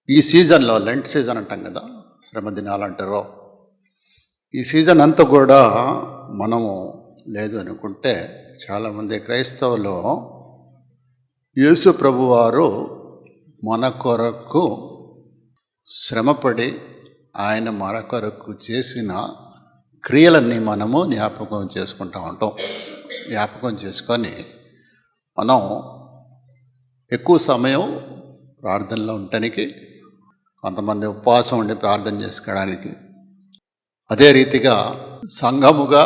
ఈ సీజన్లో Lent season అంటాం కదా, శ్రమ దినాలు అంటారో, ఈ సీజన్ అంతా కూడా మనము లేదు అనుకుంటే చాలామంది క్రైస్తవులు యేసు ప్రభువారు మన కొరకు శ్రమపడి ఆయన మన కొరకు చేసిన క్రియలన్నీ మనము జ్ఞాపకం చేసుకుంటూ ఉంటాం. జ్ఞాపకం చేసుకొని మనం ఎక్కువ సమయం ప్రార్థనలో ఉండటానికి, కొంతమంది ఉపవాసం ఉండి ప్రార్థన చేసుకోవడానికి, అదే రీతిగా సంఘముగా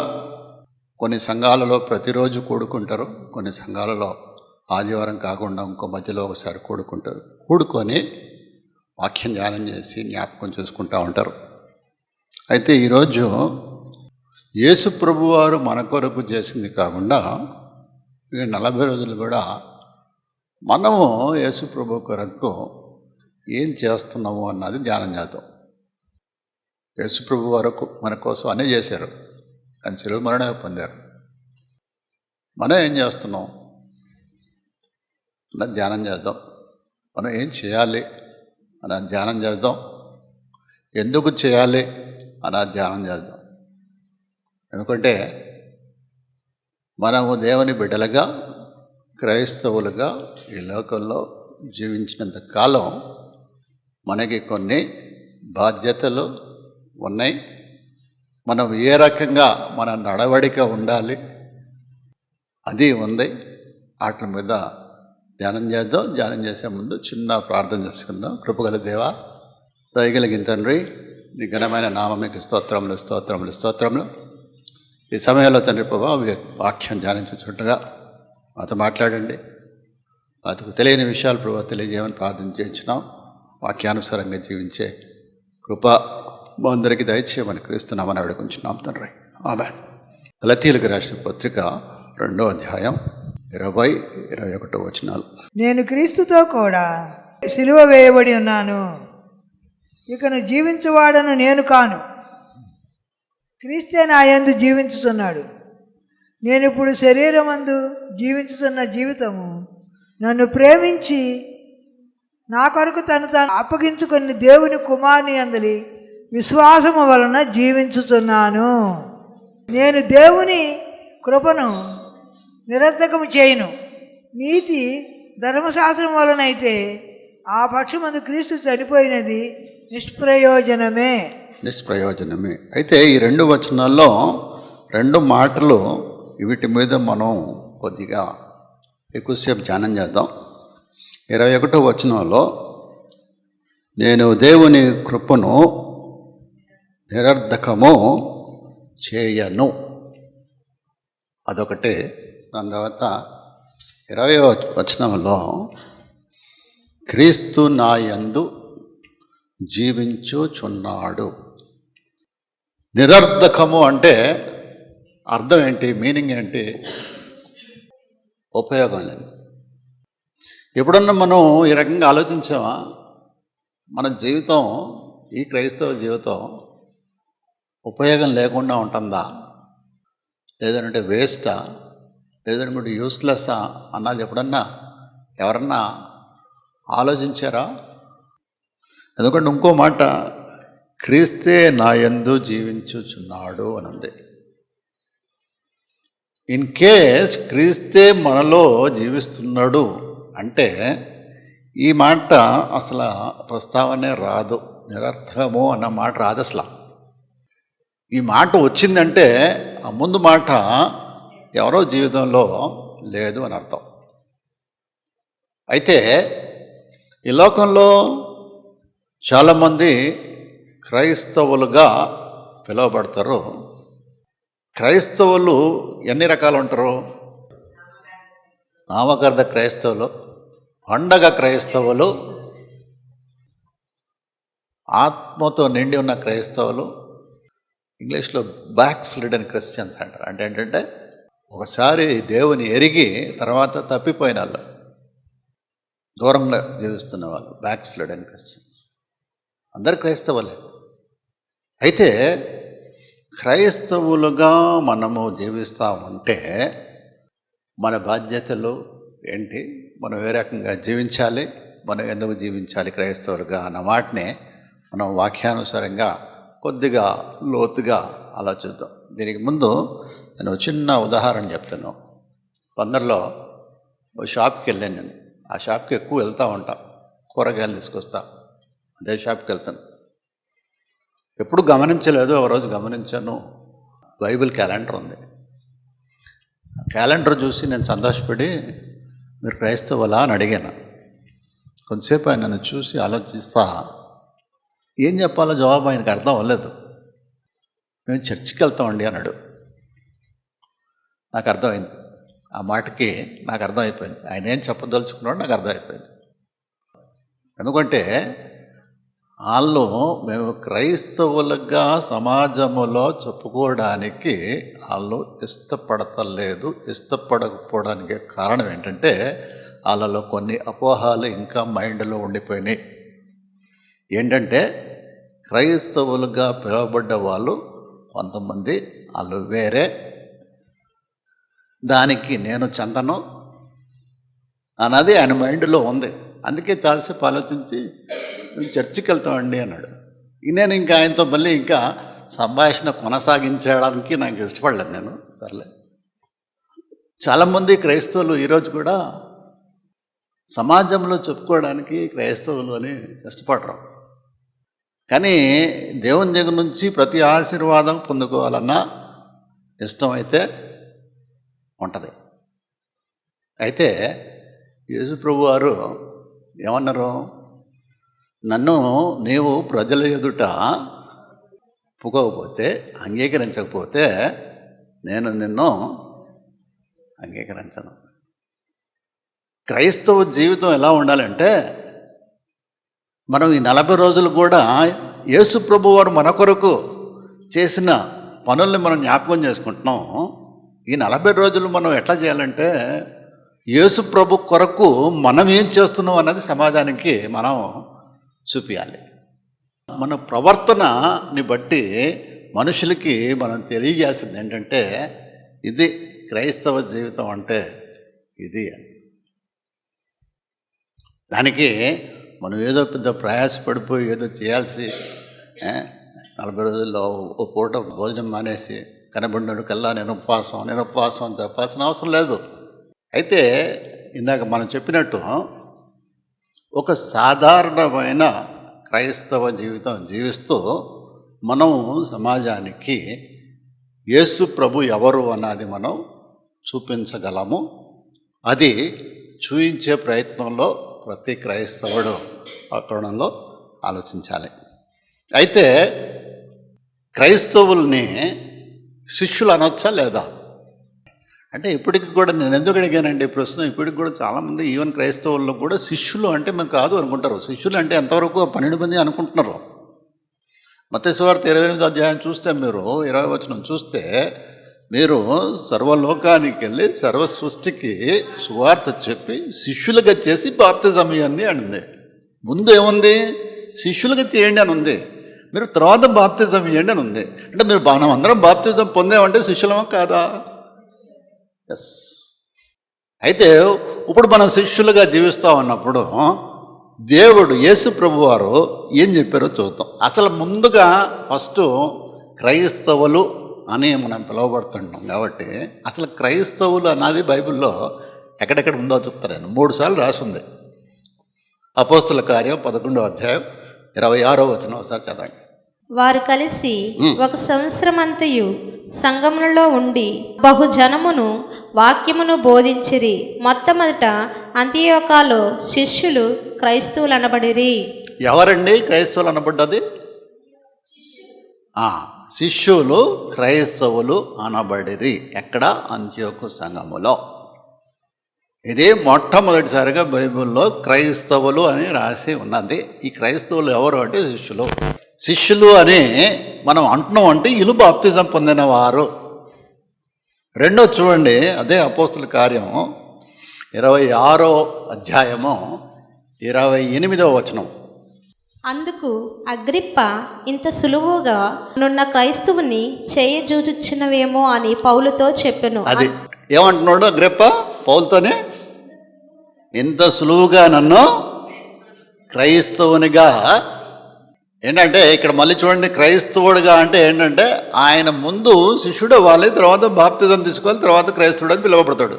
కొన్ని సంఘాలలో ప్రతిరోజు కూడుకుంటారు, కొన్ని సంఘాలలో ఆదివారం కాకుండా ఇంకో మధ్యలో ఒకసారి కూడుకొని వాక్యం ధ్యానం చేసి జ్ఞాపకం చేసుకుంటూ ఉంటారు. అయితే ఈరోజు యేసు ప్రభువారు మన కొరకు చేసింది కాకుండా ఈ 40 రోజులు కూడా మనము యేసు ప్రభు కొరకు ఏం చేస్తున్నాము అన్నది ధ్యానం చేద్దాం. యేసు ప్రభు వరకు మన కోసం అన్నీ చేశారు, కానీ శిలువ మరణమే పొందారు. మనం ఏం చేస్తున్నాం అన్నది ధ్యానం చేద్దాం. మనం ఏం చేయాలి అన్నది ధ్యానం చేద్దాం. ఎందుకు చేయాలి అన్నది ధ్యానం చేద్దాం. ఎందుకంటే మనము దేవుని బిడ్డలుగా, క్రైస్తవులుగా ఈ లోకంలో జీవించినంత కాలం మనకి కొన్ని బాధ్యతలు ఉన్నాయి. మనం ఏ రకంగా మన నడవడిక ఉండాలి అది ఉంది. వాటి మీద ధ్యానం చేద్దాం. ధ్యానం చేసే ముందు చిన్న ప్రార్థన చేసుకుందాం. కృపగల దేవా, దయగలిగిన తండ్రి, నీ ఘనమైన నామముకి స్తోత్రములు స్తోత్రములు స్తోత్రములు. ఈ సమయంలో తండ్రి ప్రభా, వాక్యం ధ్యానించుకుంటుగా మాతో మాట్లాడండి. అతకు తెలియని విషయాలు ప్రభావ తెలియజేయమని ప్రార్థన చేయించున్నాం. వాక్యానుసారంగా జీవించే కృప మా అందరికీ దయచేయమని క్రీస్తున్నామని వేడుకుంటున్నాం తండ్రి. ఆమేన్. గలతీయులకు రాసిన పత్రిక 2వ అధ్యాయం 20-21 వచనాలు. నేను క్రీస్తుతో కూడా సిలువ వేయబడి ఉన్నాను. ఇకను జీవించువాడను నేను కాను, క్రీస్తే నా యందు జీవించుతున్నాడు. నేను ఇప్పుడు శరీరమందు జీవించుతున్న జీవితము నన్ను ప్రేమించి నా కొరకు తను అప్పగించుకుని దేవుని కుమారుని యందలి విశ్వాసము వలన జీవించుతున్నాను. నేను దేవుని కృపను నిరర్ధకము చేయను. నీతి ధర్మశాస్త్రం వలనైతే ఆ పక్షమందు క్రీస్తు చనిపోయినది నిష్ప్రయోజనమే. అయితే ఈ 2 వచనాల్లో 2 మాటలు, వీటి మీద మనం కొద్దిగా ఎక్కువసేపు ధ్యానం చేద్దాం. 21వ వచనంలో నేను దేవుని కృపను నిరర్ధకము చేయను, అదొకటి. దాని తర్వాత 20వ వచనంలో క్రీస్తు నా యందు జీవించుచున్నాడు. నిరర్ధకము అంటే అర్థం ఏంటి, మీనింగ్ ఏంటి? ఉపయోగం లేదు. ఎప్పుడన్నా మనం ఈ రకంగా ఆలోచించామా? మన జీవితం, ఈ క్రైస్తవ జీవితం ఉపయోగం లేకుండా ఉంటుందా, లేదంటే వేస్టా, లేదంటే యూస్లెస్సా అన్నది ఎప్పుడన్నా ఎవరన్నా ఆలోచించారా? ఎందుకంటే ఇంకో మాట, క్రీస్తే నా యందు జీవించుచున్నాడు అని ఉంది. ఇన్ కేస్ క్రీస్తే మనలో జీవిస్తున్నాడు అంటే ఈ మాట అసలు ప్రస్తావనే రాదు. నిరర్థకము అన్న మాట రాదు అసలు. ఈ మాట వచ్చిందంటే ఆ ముందు మాట ఎవరో జీవితంలో లేదు అని అర్థం. అయితే ఈ లోకంలో చాలామంది క్రైస్తవులుగా పిలువబడతారు. క్రైస్తవులు ఎన్ని రకాలు ఉంటారు? నామకార్థ క్రైస్తవులు, పండగ క్రైస్తవులు, ఆత్మతో నిండి ఉన్న క్రైస్తవులు, ఇంగ్లీష్లో బ్యాక్ స్లిడెన్ క్రిస్టియన్స్ అంటారు. అంటే ఏంటంటే ఒకసారి దేవుని ఎరిగి తర్వాత తప్పిపోయిన వాళ్ళు, దూరంగా జీవిస్తున్న వాళ్ళు బ్యాక్ స్లిడెన్ క్రిస్టియన్స్. అందరు క్రైస్తవులే. అయితే క్రైస్తవులుగా మనము జీవిస్తూ ఉంటే మన బాధ్యతలు ఏంటి, మనం ఏ రకంగా జీవించాలి, మనం ఎందుకు జీవించాలి క్రైస్తవులుగా అన్న వాటిని మనం వాక్యానుసారంగా కొద్దిగా లోతుగా ఆలోచిద్దాం. దీనికి ముందు నేను చిన్న ఉదాహరణ చెప్తాను. కొందరిలో ఓ షాప్కి వెళ్ళాను నేను. ఆ షాప్కి ఎక్కువ వెళ్తూ ఉంటా, కూరగాయలు తీసుకొస్తా, అదే షాప్కి వెళ్తాను. ఎప్పుడు గమనించలేదు, ఒక రోజు గమనించాను. బైబిల్ క్యాలెండర్ ఉంది. క్యాలెండర్ చూసి నేను సంతోషపడి, మీరు క్రైస్తవులా అని అడిగాను. కొంతసేపు ఆయన నన్ను చూసి ఆలోచిస్తా ఏం చెప్పాలో జవాబు ఆయనకు అర్థం అవ్వలేదు. మేము చర్చికి వెళ్తామండి అన్నాడు. నాకు అర్థమైంది, ఆ మాటకి నాకు అర్థమైపోయింది ఆయన ఏం చెప్పదలుచుకున్నాడో నాకు అర్థమైపోయింది. ఎందుకంటే వాళ్ళు మేము క్రైస్తవులుగా సమాజంలో చెప్పుకోవడానికి వాళ్ళు ఇష్టపడకపోవడానికి కారణం ఏంటంటే వాళ్ళలో కొన్ని అపోహాలు ఇంకా మైండ్లో ఉండిపోయినాయి. ఏంటంటే క్రైస్తవులుగా పిలువబడ్డ వాళ్ళు కొంతమంది వాళ్ళు వేరే, దానికి నేను చెందను అన్నది ఆయన మైండ్లో ఉంది. అందుకే చాలాసేపు ఆలోచించి మేము చర్చికి వెళ్తామండి అన్నాడు. నేను ఇంకా ఆయనతో మళ్ళీ ఇంకా సంభాషణ కొనసాగించడానికి నాకు ఇష్టపడలేదు. నేను సర్లే. చాలామంది క్రైస్తవులు ఈరోజు కూడా సమాజంలో చెప్పుకోవడానికి క్రైస్తవులు అని ఇష్టపడరు. కానీ దేవుని దగ్గర నుంచి ప్రతి ఆశీర్వాదం పొందుకోవాలన్నా ఇష్టమైతే ఉంటుంది. అయితే యేసు ప్రభు వారు ఏమన్నారు? నన్ను నీవు ప్రజల ఎదుట ఒప్పుకోకపోతే, అంగీకరించకపోతే నేను నిన్ను అంగీకరించను. క్రైస్తవ జీవితం ఎలా ఉండాలంటే, మనం ఈ 40 రోజులు కూడా యేసు ప్రభు వారు మన కొరకు చేసిన పనుల్ని మనం జ్ఞాపకం చేసుకుంటున్నాం. ఈ 40 రోజులు మనం ఎట్లా చేయాలంటే, యేసు ప్రభు కొరకు మనం ఏం చేస్తున్నాం అన్నది సమాజానికి మనం చూపించాలి. మన ప్రవర్తనని బట్టి మనుషులకి మనం తెలియజేయాల్సింది ఏంటంటే, ఇది క్రైస్తవ జీవితం అంటే ఇది అని. దానికి మనం ఏదో పెద్ద ప్రయాసపడిపోయి ఏదో చేయాల్సి 40 రోజుల్లో ఓ పూట భోజనం మానేసి కనబడినడు కల్లా నేను ఉపవాసం అని చెప్పాల్సిన అవసరం లేదు. అయితే ఇందాక మనం చెప్పినట్టు ఒక సాధారణమైన క్రైస్తవ జీవితం జీవిస్తూ మనం సమాజానికి యేసు ప్రభు ఎవరు అన్నది మనం చూపించగలము. అది చూపించే ప్రయత్నంలో ప్రతి క్రైస్తవుడు ఆ కోణంలో ఆలోచించాలి. అయితే క్రైస్తవుల్ని శిష్యులు అనొచ్చా లేదా అంటే, ఇప్పటికి కూడా నేను ఎందుకు అడిగానండి ప్రశ్న, ఇప్పటికి కూడా చాలామంది ఈవెన్ క్రైస్తవుల్లో కూడా శిష్యులు అంటే మేము కాదు అనుకుంటారు. శిష్యులు అంటే ఎంతవరకు 12 మంది అనుకుంటున్నారు. మత్తయి సువార్త 28వ అధ్యాయం చూస్తే, మీరు 20వ వచనం చూస్తే, మీరు సర్వలోకానికి వెళ్ళి సర్వ సృష్టికి సువార్త చెప్పి శిష్యులుగా చేసి బాప్తిజం ఇవ్వండి అనింది. ముందు ఏముంది? శిష్యులుగా చేయండి అని ఉంది. మీరు తర్వాత బాప్తిజం ఇవ్వండి అని ఉంది. అంటే మీరు మనం అందరం బాప్తిజం పొందామంటే శిష్యులమా కాదా? ఎస్. అయితే ఇప్పుడు మనం శిష్యులుగా జీవిస్తూ ఉన్నప్పుడు దేవుడు యేసు ప్రభు వారు ఏం చెప్పారో చూద్దాం. అసలు ముందుగా ఫస్ట్ క్రైస్తవులు అని మనం పిలువబడుతున్నాం కాబట్టి, అసలు క్రైస్తవులు అన్నది బైబిల్లో ఎక్కడెక్కడ ఉందో చెప్తారు. 3 సార్లు రాసి ఉంది. అపోస్తుల కార్యం 11వ అధ్యాయం 26వ వచనం ఒకసారి చదవండి. వారు కలిసి 1 సంవత్సరమంతయు సంఘములలో ఉండి బహుజనమును వాక్యమును బోధించిరి. మొట్టమొదట అంతియోకాలో శిష్యులు క్రైస్తవులు అనబడిరి. ఎవరండి క్రైస్తవులు అనబడ్డది? శిష్యులు క్రైస్తవులు అనబడిరి. ఎక్కడ? అంత్యోకు సంఘములో. ఇది మొట్టమొదటిసారిగా బైబిల్లో క్రైస్తవులు అని రాసి ఉన్నది. ఈ క్రైస్తవులు ఎవరు అంటే శిష్యులు. శిష్యులు అని మనం అంటున్నాం అంటే వీళ్ళు బాప్తిజం పొందినవారు. రెండో చూడండి, అదే అపోస్తుల కార్యం 26వ అధ్యాయము 28వ వచనం. అందుకు అగ్రిప్ప, ఇంత సులువుగా నున్న క్రైస్తవుని చేయజూచుచున్నవేమో అని పౌలుతో చెప్పెను. అది ఏమంటున్నాడు అగ్రిప్ప పౌలుతోనే? ఇంత సులువుగా నన్ను క్రైస్తవునిగా ఏంటంటే ఇక్కడ మళ్ళీ చూడండి, క్రైస్తవుడిగా అంటే ఏంటంటే ఆయన ముందు శిష్యుడు అవ్వాలి, తర్వాత బాప్తిజం తీసుకోవాలి, తర్వాత క్రైస్తవుడు అని పిలువబడతాడు.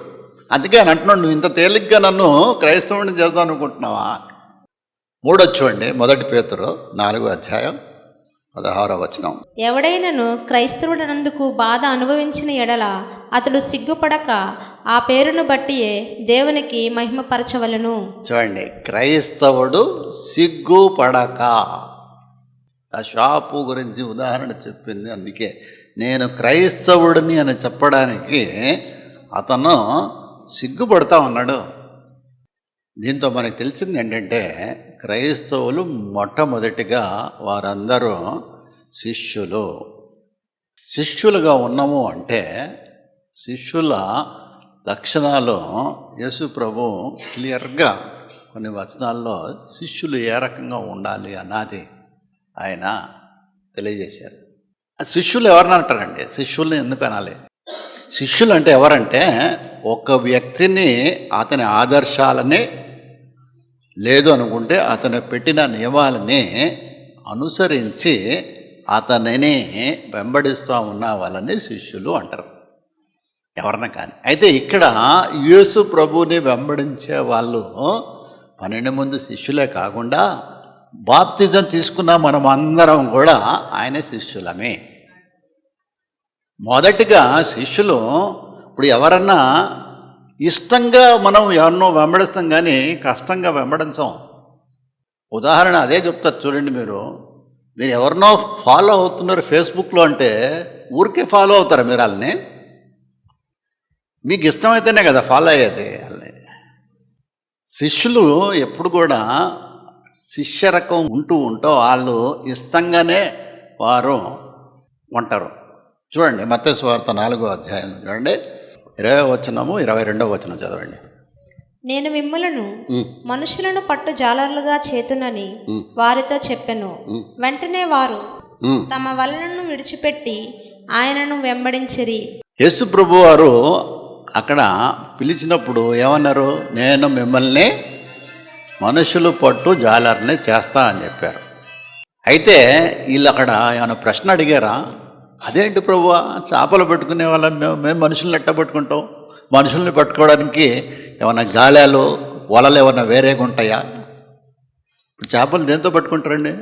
అందుకే ఆయన అంటున్నాడు, నువ్వు ఇంత తేలిగ్గా నన్ను క్రైస్తవుడిని చేద్దాం అనుకుంటున్నావా? 3 చూడండి, 1 పేతురు 4:16. ఎవడైనను క్రైస్తవుడనందుకు బాధ అనుభవించిన ఎడల అతడు సిగ్గుపడక ఆ పేరును బట్టియే దేవునికి మహిమపరచవలెను. చూడండి, క్రైస్తవుడు సిగ్గుపడక. ఆ షాపు గురించి ఉదాహరణ చెప్పింది. అందుకే నేను క్రైస్తవుడిని అని చెప్పడానికి అతను సిగ్గుపడతా ఉన్నాడు. దీంతో మనకు తెలిసింది ఏంటంటే క్రైస్తవులు మొట్టమొదటిగా వారందరూ శిష్యులుగా ఉన్నాము అంటే శిష్యుల లక్షణాలు యేసు ప్రభు క్లియర్గా కొన్ని వచనాల్లో శిష్యులు ఏ రకంగా ఉండాలి అన్నది ఆయన తెలియజేశారు. శిష్యులు ఎవరిని అంటారండి? శిష్యుల్ని ఎందుకు అనాలి? శిష్యులు అంటే ఎవరంటే ఒక వ్యక్తిని అతని ఆదర్శాలని లేదు అనుకుంటే అతను పెట్టిన నియమాలని అనుసరించి అతనిని వెంబడిస్తూ ఉన్న వాళ్ళని శిష్యులు అంటారు, ఎవరన్నా కానీ. అయితే ఇక్కడ యేసు ప్రభువుని వెంబడించే వాళ్ళు 12 మంది శిష్యులే కాకుండా బాప్తిజం తీసుకున్న మనం అందరం కూడా ఆయన శిష్యులమే. మొదటిగా శిష్యులు ఇప్పుడు ఎవరన్నా ఇష్టంగా మనం ఎవరినో వెంబడిస్తాం కానీ కష్టంగా వెంబడించాం. ఉదాహరణ అదే చెప్తారు చూడండి, మీరు ఎవరినో ఫాలో అవుతున్నారు ఫేస్బుక్లో అంటే ఊరికే ఫాలో అవుతారా మీరు వాళ్ళని? మీకు ఇష్టమైతేనే కదా ఫాలో అయ్యేది వాళ్ళని. శిష్యులు ఎప్పుడు కూడా శిష్యరకం ఉంటూ వాళ్ళు ఇష్టంగానే వారు ఉంటారు. చూడండి, మత్తయి సువార్త 4:4 చూడండి, 22 చదవండి. నేను మిమ్ములను మనుషులను పట్టు జాలరులుగా చేతునని వారితో చెప్పెను. వెంటనే వారు తమ వలలను విడిచిపెట్టి ఆయనను వెంబడించిరి. యేసు ప్రభు వారు అక్కడ పిలిచినప్పుడు ఏమన్నారు? నేను మిమ్మల్ని మనుషులు పట్టు జాలర్ని చేస్తా అని చెప్పారు. అయితే వీళ్ళు అక్కడ ఏమైనా ప్రశ్న అడిగారా? అదేంటి ప్రభువా, చేపలు పట్టుకునే వాళ్ళం మేము మనుషుల్ని ఎట్ట పట్టుకుంటాం? మనుషుల్ని పట్టుకోవడానికి ఏమైనా గాలాలు వలలు ఏమైనా వేరేగా ఉంటాయా? చేపలు దేంతో పట్టుకుంటారండి?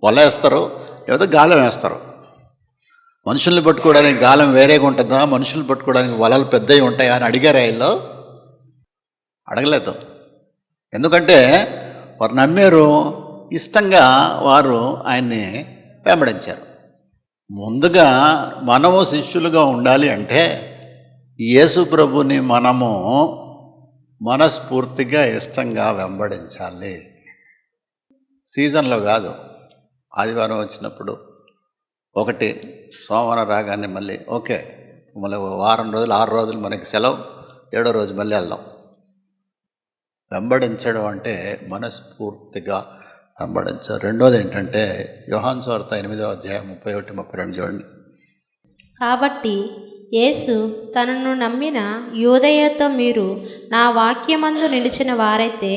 వల వేస్తారు, లేకపోతే గాలం వేస్తారు. మనుషుల్ని పట్టుకోవడానికి గాలం వేరేగా ఉంటుందా? మనుషుల్ని పట్టుకోవడానికి వలలు పెద్దవి ఉంటాయా అని అడిగారా? వీళ్ళు అడగలేదు. ఎందుకంటే వారు నమ్మారు, ఇష్టంగా వారు ఆయన్ని వెంబడించారు. ముందుగా మనము శిష్యులుగా ఉండాలి అంటే యేసు ప్రభుని మనము మనస్ఫూర్తిగా ఇష్టంగా వెంబడించాలి. సీజన్లో కాదు, ఆదివారం వచ్చినప్పుడు ఒకటి, సోమవారం రాగానే మళ్ళీ ఓకే, మళ్ళీ వారం రోజులు 6 రోజులు మనకి సెలవు, 7వ రోజు మళ్ళీ వెళ్దాం. వెంబడించడం అంటే మనస్ఫూర్తిగా వెంబడించారు. రెండోది ఏంటంటే యోహాను సువార్త 8:31-32 చూడండి. కాబట్టి యేసు తనను నమ్మిన యూదయతో మీరు నా వాక్యమందు నిలిచిన వారైతే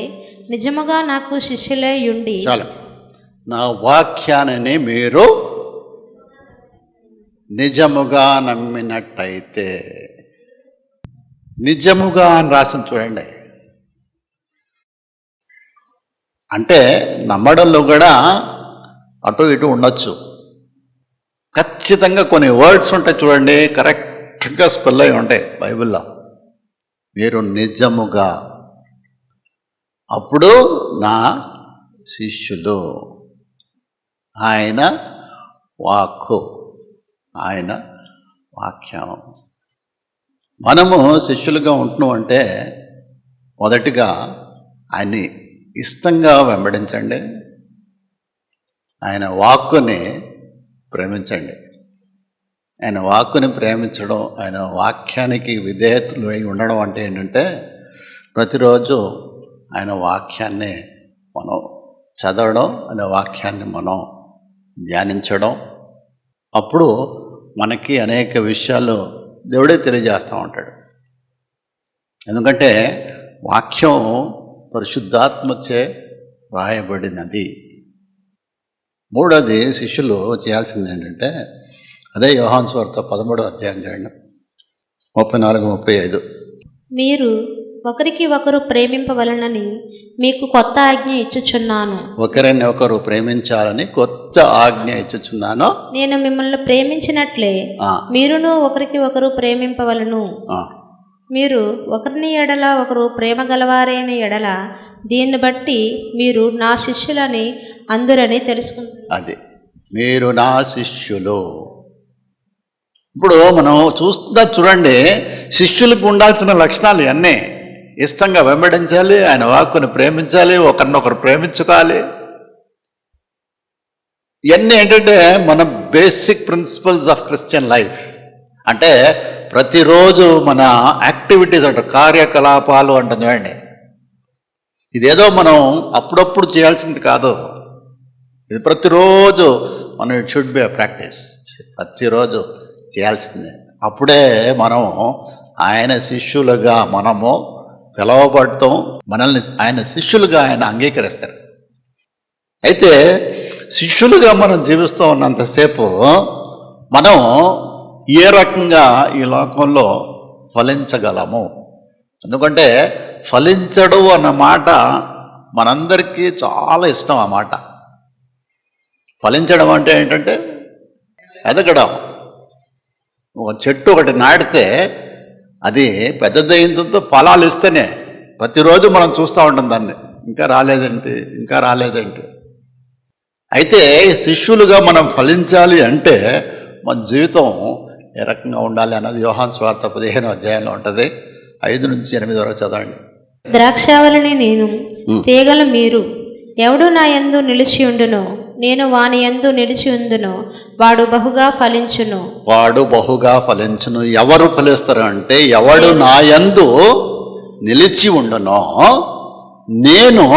నిజముగా నాకు శిష్యులై ఉండి. చాలు, నా వాక్యాన్ని మీరు నిజముగా నమ్మినట్టయితే. నిజముగా అని రాసిన చూడండి. అంటే నమ్మడంలో కూడా అటు ఇటు ఉండొచ్చు. ఖచ్చితంగా కొన్ని వర్డ్స్ ఉంటాయి చూడండి, కరెక్ట్గా స్పెల్ అయి ఉంటాయి బైబిల్లో. మీరు నిజముగా, అప్పుడు నా శిష్యులు. ఆయన వాక్కు, ఆయన వాక్యం. మనము శిష్యులుగా ఉంటున్నాం అంటే మొదటిగా ఆయన్ని ఇష్టంగా వెంబడించండి, ఆయన వాక్కుని ప్రేమించండి. ఆయన వాక్కుని ప్రేమించడం, ఆయన వాక్యానికి విధేయతలు ఉండడం అంటే ఏంటంటే ప్రతిరోజు ఆయన వాక్యాన్ని మనం చదవడం, ఆయన వాక్యాన్ని మనం ధ్యానించడం. అప్పుడు మనకి అనేక విషయాలు దేవుడే తెలియజేస్తూ ఉంటాడు. ఎందుకంటే వాక్యం పరిశుద్ధాత్మచే రాయబడినది. మూడోది శిష్యులు చేయాల్సింది ఏంటంటే, అదే యోహాను సువార్త 13వ అధ్యాయం చూడండి, 34-35. మీరు ఒకరికి ఒకరు ప్రేమింపవలనని మీకు కొత్త ఆజ్ఞ ఇచ్చుచున్నాను. ఒకరిని ఒకరు ప్రేమించాలని కొత్త ఆజ్ఞ ఇచ్చుచున్నాను. నేను మిమ్మల్ని ప్రేమించినట్లే మీరును ఒకరికి ఒకరు ప్రేమింపవలను. మీరు ఒకరిని ఎడల ఒకరు ప్రేమ గలవారైన ఎడల దీన్ని బట్టి మీరు నా శిష్యులని అందురని తెలుసుకుంటారు. అది మీరు నా శిష్యులు. ఇప్పుడు మనం చూడండి, శిష్యులకు ఉండాల్సిన లక్షణాలు ఇవన్నీ. ఇష్టంగా వెంబడించాలి, ఆయన వాక్కుని ప్రేమించాలి, ఒకరినొకరు ప్రేమించుకోవాలి. ఇవన్నీ ఏంటంటే మన basic principles of Christian life. అంటే ప్రతిరోజు మన యాక్టివిటీస్ అంటారు, కార్యకలాపాలు అంటాం చూడండి. ఇదేదో మనం అప్పుడప్పుడు చేయాల్సింది కాదు, ఇది ప్రతిరోజు మనం it should be a practice. ప్రతిరోజు చేయాల్సిందే. అప్పుడే మనం ఆయన శిష్యులుగా మనము పిలవబడతాం, మనల్ని ఆయన శిష్యులుగా ఆయన అంగీకరిస్తారు. అయితే శిష్యులుగా మనం జీవిస్తూ ఉన్నంతసేపు మనం ఏ రకంగా ఈ లోకంలో ఫలించగలము. ఎందుకంటే ఫలించడు అన్న మాట మనందరికీ చాలా ఇష్టం. ఆ మాట ఫలించడం అంటే ఏంటంటే ఎదగడం. ఒక చెట్టు ఒకటి నాటితే అది పెద్దదైనంతో ఫలాలు ఇస్తేనే ప్రతిరోజు మనం చూస్తూ ఉంటాం దాన్ని, ఇంకా రాలేదేంటి. అయితే శిష్యులుగా మనం ఫలించాలి అంటే మన జీవితం ఏ రకంగా ఉండాలి అన్నది యోహాను సువార్త 15వ అధ్యాయంలో ఉంటుంది. 5-8 వరకు చదవండి. ద్రాక్షావళిని నేను, తీగలు మీరు. ఎవడు నా యందు నిలిచి ఉండునో, నేను వాని యందు నిలిచి ఉందునో, వాడు బహుగా ఫలించును. ఎవరు ఫలిస్తారు అంటే, ఎవడు నా యందు నిలిచి ఉండునో నేను.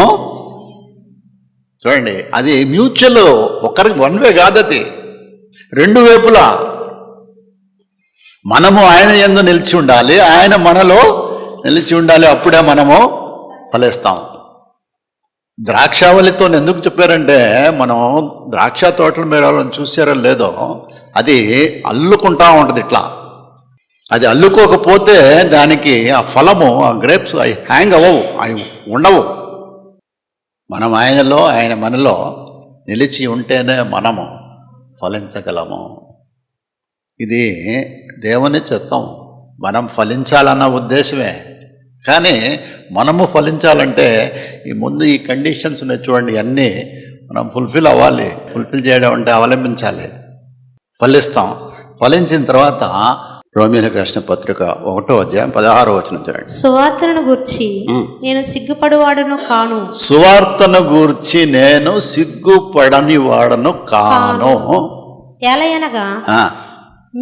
చూడండి, అది మ్యూచువల్, ఒకరికి వన్ వే కాదు, అది రెండు వైపులా. మనము ఆయన యందు నిలిచి ఉండాలి, ఆయన మనలో నిలిచి ఉండాలి. అప్పుడే మనము ఫలిస్తాం. ద్రాక్షావళితో ఎందుకు చెప్పారంటే, మనం ద్రాక్ష తోటలు మీరు ఎవరైనా చూసారో లేదో, అది అల్లుకుంటా ఉంటుంది ఇట్లా. అది అల్లుకోకపోతే దానికి ఆ ఫలము, ఆ గ్రేప్స్ అవి హ్యాంగ్ అవ్వవు, అవి ఉండవు. మనం ఆయనలో, ఆయన మనలో నిలిచి ఉంటేనే మనము ఫలించగలము. ఇది దేవుని చిత్తం. మనం ఫలించాలన్న ఉద్దేశమే. కానీ మనము ఫలించాలంటే ముందు ఈ కండిషన్స్ ఉన్నాయి చూడండి, అన్నీ మనం ఫుల్ఫిల్ అవ్వాలి. ఫుల్ఫిల్ చేయడం అంటే అవలంబించాలి. ఫలిస్తాం. ఫలించిన తర్వాత రోమీయులకు రాసిన పత్రిక 1వ అధ్యాయం 16వ వచనం చూడండి. సువార్తను గూర్చి నేను సిగ్గుపడువాడను కాను. సువార్తను గూర్చి నేను సిగ్గుపడని వాడను కాను. ఎలయనగా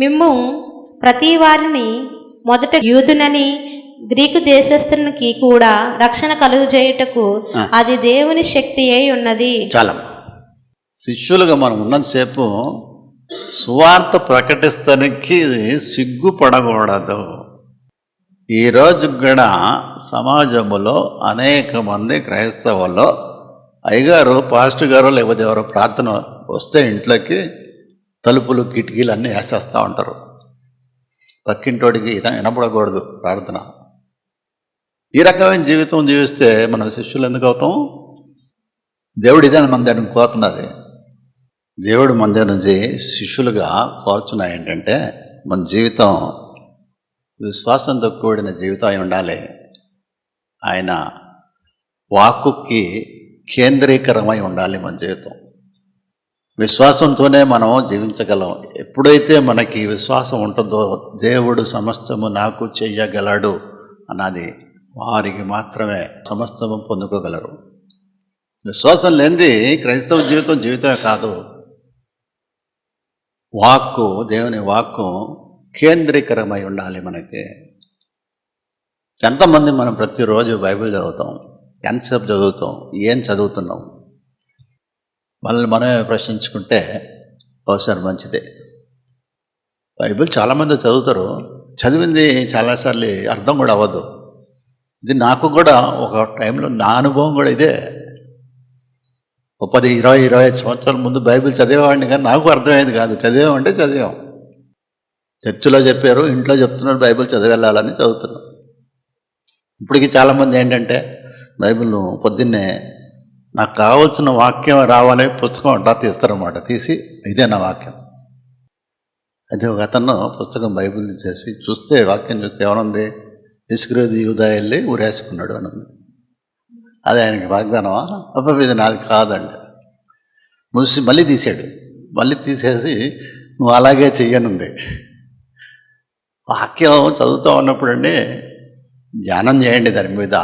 మిమ్ము ప్రతి వారిని మొదట యూదునని గ్రీకు దేశస్థునికి కూడా రక్షణ కలుగజేయుటకు అది దేవుని శక్తి అయి ఉన్నది. చాలా శిష్యులుగా మనం ఉన్నంతసేపు సువార్త ప్రకటిస్తానికి సిగ్గుపడకూడదు. ఈరోజు కూడా సమాజంలో అనేక మంది క్రైస్తవుల్లో అయ్యగారు, పాస్టర్ గారు, లేకపోతే ఎవరో ప్రార్థన వస్తే ఇంట్లోకి తలుపులు కిటికీలు అన్నీ వేసేస్తూ ఉంటారు. పక్కింటోడికి వినపడకూడదు ప్రార్థన. ఈ రకమైన జీవితం జీవిస్తే మనం శిష్యులు ఎందుకు అవుతాం? దేవుడు ఇదే మన దగ్గర కోరుతున్నది. దేవుడు మన దగ్గర నుంచి శిష్యులుగా కోరుచున్నా ఏంటంటే, మన జీవితం విశ్వాసంతో కూడిన జీవితం అయి ఉండాలి. ఆయన వాక్కుకి కేంద్రీకరమై ఉండాలి మన జీవితం. విశ్వాసంతోనే మనం జీవించగలం. ఎప్పుడైతే మనకి విశ్వాసం ఉంటుందో, దేవుడు సమస్తము నాకు చెయ్యగలడు అన్నది వారికి మాత్రమే సమస్తము పొందుకోగలరు. విశ్వాసం లేనిది క్రైస్తవ జీవితమే కాదు. వాక్కు, దేవుని వాక్కు కేంద్రీకరమై ఉండాలి మనకి. ఎంతమంది మనం ప్రతిరోజు బైబిల్ చదువుతాం? ఎంతసేపు చదువుతాం? ఏం చదువుతున్నాం? మనల్ని మనమే ప్రశ్నించుకుంటే ఒకసారి మంచిదే. బైబిల్ చాలామంది చదువుతారు, చదివింది చాలాసార్లు అర్థం కూడా అవ్వదు. ఇది నాకు కూడా ఒక టైంలో నా అనుభవం కూడా ఇదే. ఓ 10, 20, 25 సంవత్సరాల ముందు బైబిల్ చదివేవాడిని, కానీ నాకు అర్థమయ్యేది కాదు. చదివామంటే చదివాం, చర్చిలో చెప్పారు, ఇంట్లో చెప్తున్నారు, బైబిల్ చదివెళ్ళాలని చదువుతున్నాం. ఇప్పటికీ చాలామంది ఏంటంటే బైబిల్ పొద్దున్నే నాకు కావాల్సిన వాక్యం రావాలని పుస్తకం అంటా తీస్తారన్నమాట. తీసి ఇదే నా వాక్యం. అయితే ఒక అతను పుస్తకం బైబిల్ తీసేసి చూస్తే, వాక్యం చూస్తే ఏమనుంది, ఇస్కరియోతు యూదా వెళ్ళి ఊరేసుకున్నాడు అని ఉంది. అది ఆయనకి వాగ్దానమా? అబ్బా ఇది నాది కాదండి. మూసి మళ్ళీ తీసాడు. మళ్ళీ తీసేసి నువ్వు అలాగే చెయ్యనుంది. వాక్యం చదువుతూ ఉన్నప్పుడు అండి ధ్యానం చేయండి, దాని మీద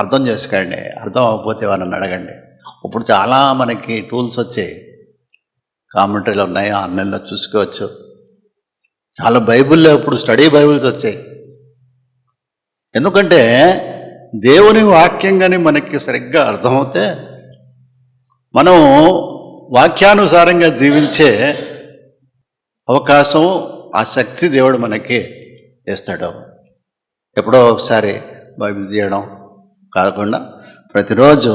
అర్థం చేసుకోండి. అర్థం అవ్వకపోతే వాళ్ళని అడగండి. ఇప్పుడు చాలా మనకి టూల్స్ వచ్చాయి, కామెంటరీలు ఉన్నాయి, ఆన్లైన్లో చూసుకోవచ్చు. చాలా బైబిల్లో ఇప్పుడు స్టడీ బైబిల్స్ వచ్చాయి. ఎందుకంటే దేవుని వాక్యం కానీ మనకి సరిగ్గా అర్థమవుతే మనం వాక్యానుసారంగా జీవించే అవకాశం, ఆ శక్తి దేవుడు మనకి ఇస్తాడు. ఎప్పుడో ఒకసారి బైబిల్ తీయడం కాకుండా ప్రతిరోజు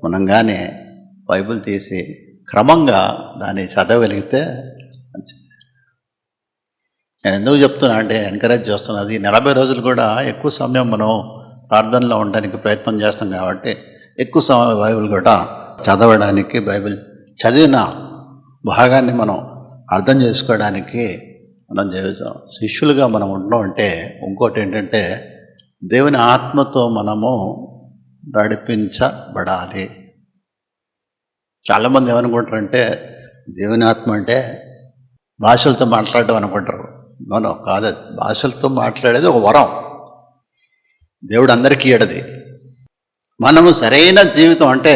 మనం కానీ బైబిల్ తీసి క్రమంగా దాన్ని చదవగలిగితే మంచిది. నేను ఎందుకు చెప్తున్నా అంటే ఎంకరేజ్ చేస్తున్నది, 40 రోజులు కూడా ఎక్కువ సమయం మనం ప్రార్థనలో ఉండడానికి ప్రయత్నం చేస్తాం కాబట్టి ఎక్కువ సమయం బైబిల్ కూడా చదవడానికి, బైబిల్ చదివిన భాగాన్ని మనం అర్థం చేసుకోవడానికి మనం జీవితం శిష్యులుగా మనం ఉండడం అంటే ఇంకోటి ఏంటంటే దేవుని ఆత్మతో మనము నడిపించబడాలి. చాలామంది ఏమనుకుంటారంటే దేవుని ఆత్మ అంటే భాషలతో మాట్లాడడం అనుకుంటారు. మనం కాదు, భాషలతో మాట్లాడేది ఒక వరం, దేవుడు అందరికీ ఇయ్యడది. మనము సరైన జీవితం అంటే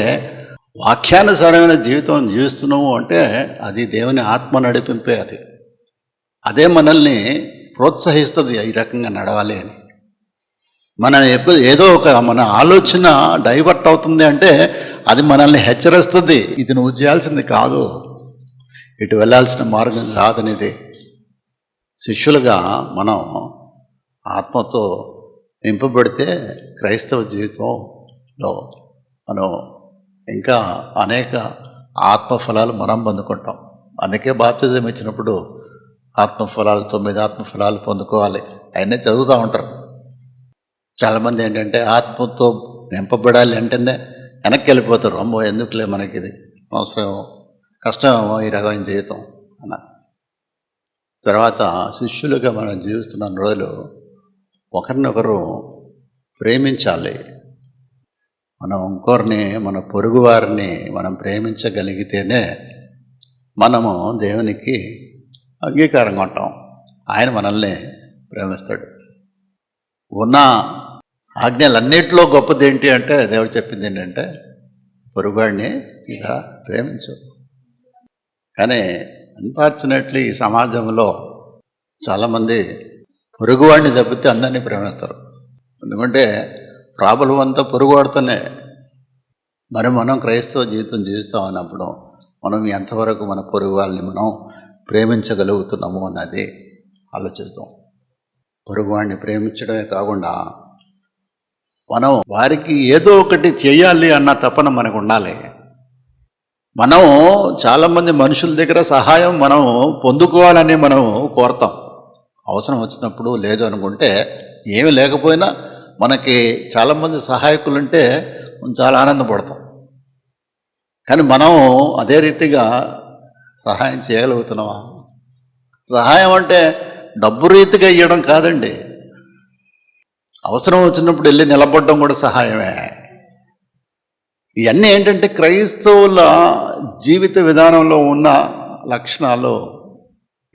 వాక్యానుసారమైన జీవితం జీవిస్తున్నాము అంటే అది దేవుని ఆత్మ నడిపింపే. అదే మనల్ని ప్రోత్సహిస్తుంది ఈ రకంగా నడవాలి అని. మనం ఎప్పుడు ఏదో ఒక మన ఆలోచన డైవర్ట్ అవుతుంది అంటే అది మనల్ని హెచ్చరిస్తుంది, ఇది నువ్వు చేయాల్సింది కాదు, ఇటు వెళ్ళాల్సిన మార్గం కాదనేది. శిష్యులుగా మనం ఆత్మతో నింపబడితే క్రైస్తవ జీవితంలో మనం ఇంకా అనేక ఆత్మఫలాలు మనం పొందుకుంటాం. అందుకే బాప్తిజం ఇచ్చినప్పుడు ఆత్మఫలాలు 9 ఆత్మఫలాలు పొందుకోవాలి అయినా చదువుతూ ఉంటారు. చాలామంది ఏంటంటే ఆత్మతో నింపబడాలి అంటేనే వెనక్కి వెళ్ళిపోతారు. అమ్మో ఎందుకులే మనకి ఇది అవసరం, కష్టమేమో ఈ రకమైన జీవితం అన్న. తర్వాత శిష్యులుగా మనం జీవిస్తున్న రోజులు ఒకరినొకరు ప్రేమించాలి. మనం ఇంకొకరిని, మన పొరుగు వారిని మనం ప్రేమించగలిగితేనే మనము దేవునికి అంగీకారంగా ఉంటాం, ఆయన మనల్ని ప్రేమిస్తాడు. ఉన్న ఆజ్ఞలన్నిటిలో గొప్పది ఏంటి అంటే దేవుడు చెప్పింది ఏంటంటే పొరుగువాడిని ఇలా ప్రేమించు. కానీ అన్ఫార్చునేట్లీ ఈ సమాజంలో చాలామంది పొరుగువాడిని తప్పితే అందరినీ ప్రేమిస్తారు. ఎందుకంటే ప్రాబ్లం అంతా పొరుగువాడితోనే. మరి మనం క్రైస్తవ జీవితం జీవిస్తాం అన్నప్పుడు మనం ఎంతవరకు మన పొరుగు వాళ్ళని మనం ప్రేమించగలుగుతున్నాము అన్నది ఆలోచిస్తాం. పొరుగువాడిని ప్రేమించడమే కాకుండా మనం వారికి ఏదో ఒకటి చేయాలి అన్న తపన మనకు ఉండాలి. మనం చాలామంది మనుషుల దగ్గర సహాయం మనం పొందుకోవాలని మనం కోరతాం. అవసరం వచ్చినప్పుడు లేదు అనుకుంటే, ఏమి లేకపోయినా మనకి చాలామంది సహాయకులుంటే చాలా ఆనందపడతాం. కానీ మనం అదే రీతిగా సహాయం చేయగలుగుతున్నావా? సహాయం అంటే డబ్బు రీతిగా ఇవ్వడం కాదండి, అవసరం వచ్చినప్పుడు వెళ్ళి నిలబడడం కూడా సహాయమే. ఇవన్నీ ఏంటంటే క్రైస్తవుల జీవిత విధానంలో ఉన్న లక్షణాలు.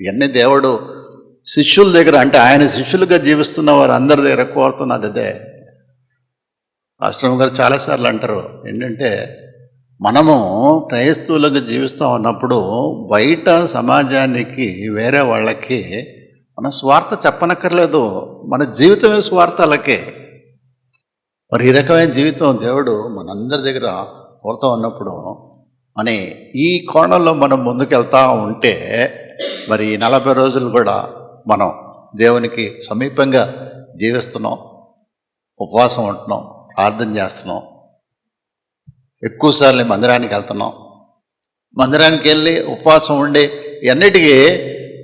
ఇవన్నీ దేవుడు శిష్యుల దగ్గర, అంటే ఆయన శిష్యులుగా జీవిస్తున్న వారు అందరి దగ్గర కోరుతున్నది అదే. ఆశ్రమ గారు చాలాసార్లు అంటారు ఏంటంటే, మనము క్రైస్తవులుగా జీవిస్తూ ఉన్నప్పుడు బయట సమాజానికి, వేరే వాళ్ళకి మన స్వార్థ చెప్పనక్కర్లేదు, మన జీవితమే స్వార్థాలకే. మరి ఈ రకమైన జీవితం దేవుడు మనందరి దగ్గర కోరుతూ ఉన్నప్పుడు అని ఈ కోణంలో మనం ముందుకెళ్తూ ఉంటే మరి 40 రోజులు కూడా మనం దేవునికి సమీపంగా జీవిస్తున్నాం, ఉపవాసం ఉంటున్నాం, ప్రార్థన చేస్తున్నాం. ఎక్కువసార్లు మందిరానికి వెళ్తున్నాం. మందిరానికి వెళ్ళి ఉపవాసం ఉండి అన్నిటికీ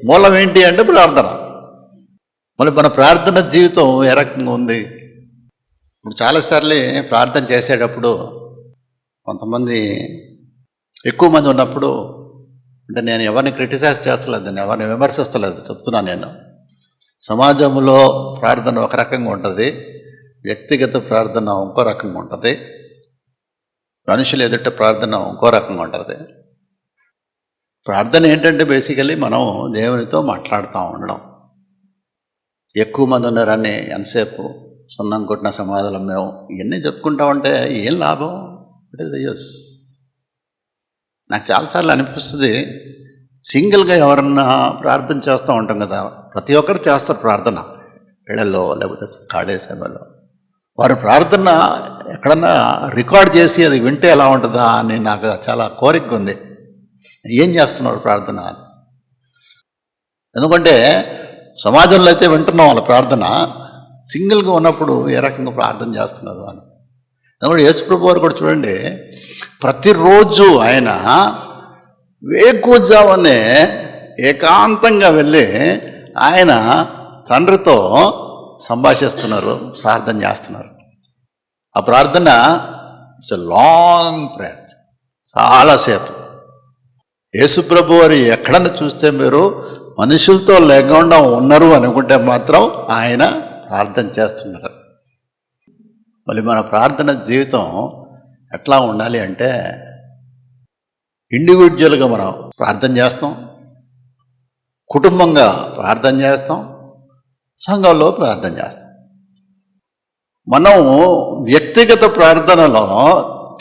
మూలం ఏంటి అంటే ప్రార్థన. మళ్ళీ మన ప్రార్థన జీవితం ఏ రకంగా ఉంది? ఇప్పుడు చాలాసార్లు ప్రార్థన చేసేటప్పుడు కొంతమంది ఎక్కువ మంది ఉన్నప్పుడు, అంటే నేను ఎవరిని క్రిటిసైజ్ చేస్తలేదు, నేను ఎవరిని విమర్శిస్తలేదు, చెప్తున్నాను. నేను సమాజంలో ప్రార్థన ఒక రకంగా ఉంటుంది, వ్యక్తిగత ప్రార్థన ఇంకో రకంగా ఉంటుంది, మనుషులు ఎదుట ప్రార్థన ఇంకో రకంగా ఉంటుంది. ప్రార్థన ఏంటంటే బేసికలీ మనం దేవునితో మాట్లాడుతూ ఉండడం. ఎక్కువ మంది ఉన్నారని ఎంతసేపు సున్నం కొట్టిన సమాధానం మేము ఇవన్నీ చెప్పుకుంటా ఉంటే ఏం లాభం? It is the use. నాకు చాలాసార్లు అనిపిస్తుంది, సింగిల్గా ఎవరన్నా ప్రార్థన చేస్తూ ఉంటాం కదా, ప్రతి ఒక్కరు చేస్తారు ప్రార్థన, ఇళ్లలో లేకపోతే ఖాళీ సమయంలో. వారు ప్రార్థన ఎక్కడన్నా రికార్డ్ చేసి అది వింటే ఎలా ఉంటుందా అని నాకు చాలా కోరిక ఉంది. ఏం చేస్తున్నారు ప్రార్థన? ఎందుకంటే సమాజంలో అయితే వింటున్నాం వాళ్ళ ప్రార్థన, సింగిల్గా ఉన్నప్పుడు ఏ రకంగా ప్రార్థన చేస్తున్నారు అని. ఎందుకంటే యేసుప్రభు వారు కూడా చూడండి, ప్రతిరోజు ఆయన వేకువజామునే ఏకాంతంగా వెళ్ళి ఆయన తండ్రితో సంభాషిస్తున్నారు, ప్రార్థన చేస్తున్నారు. ఆ ప్రార్థన ఇట్స్ ఎ లాంగ్ ప్రేయర్, చాలాసేపు. యేసుప్రభు వారు ఎక్కడన్నా చూస్తే మీరు మనుషులతో లేకుండా ఉన్నారు అనుకుంటే మాత్రం ఆయన ప్రార్థన చేస్తున్నారు. మళ్ళీ మన ప్రార్థన జీవితం ఎట్లా ఉండాలి అంటే, ఇండివిజువల్గా మనం ప్రార్థన చేస్తాం, కుటుంబంగా ప్రార్థన చేస్తాం, సంఘంలో ప్రార్థన చేస్తాం. మనం వ్యక్తిగత ప్రార్థనలో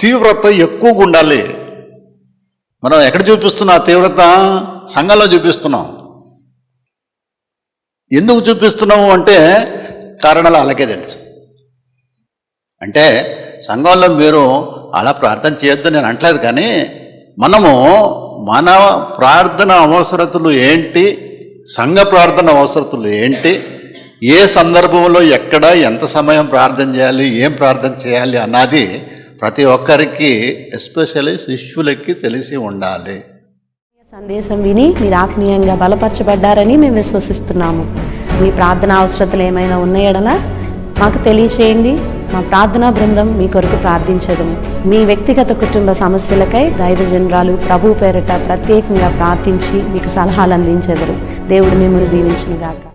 తీవ్రత ఎక్కువగా ఉండాలి. మనం ఎక్కడ చూపిస్తున్నాం ఆ తీవ్రత? సంఘంలో చూపిస్తున్నాం. ఎందుకు చూపిస్తున్నాము అంటే కారణాలు అలాగే తెలుసు. అంటే సంఘంలో మీరు అలా ప్రార్థన చేయొద్దు నేను అంటలేదు, కానీ మనము మన ప్రార్థన అవసరతలు ఏంటి, సంఘ ప్రార్థన అవసరతలు ఏంటి, ఏ సందర్భంలో ఎక్కడ ఎంత సమయం ప్రార్థన చేయాలి, ఏం ప్రార్థన చేయాలి అన్నది ప్రతి ఒక్కరికి, ఎస్పెషల్లీ శిష్యులకి తెలిసి ఉండాలి. సందేశం విని మీరు ఆత్మీయంగా బలపరచబడ్డారని మేము విశ్వసిస్తున్నాము. మీ ప్రార్థన అవసరతలు ఏమైనా ఉన్నాయడలా మాకు తెలియచేయండి. మా ప్రార్థనా బృందం మీ కొరకు ప్రార్థించదము. మీ వ్యక్తిగత కుటుంబ సమస్యలకై దైవజనురాలు ప్రభు పేరిట ప్రత్యేకంగా ప్రార్థించి మీకు సలహాలు అందించెదరు. దేవుడు మిమ్మల్ని దీవించునుగాక.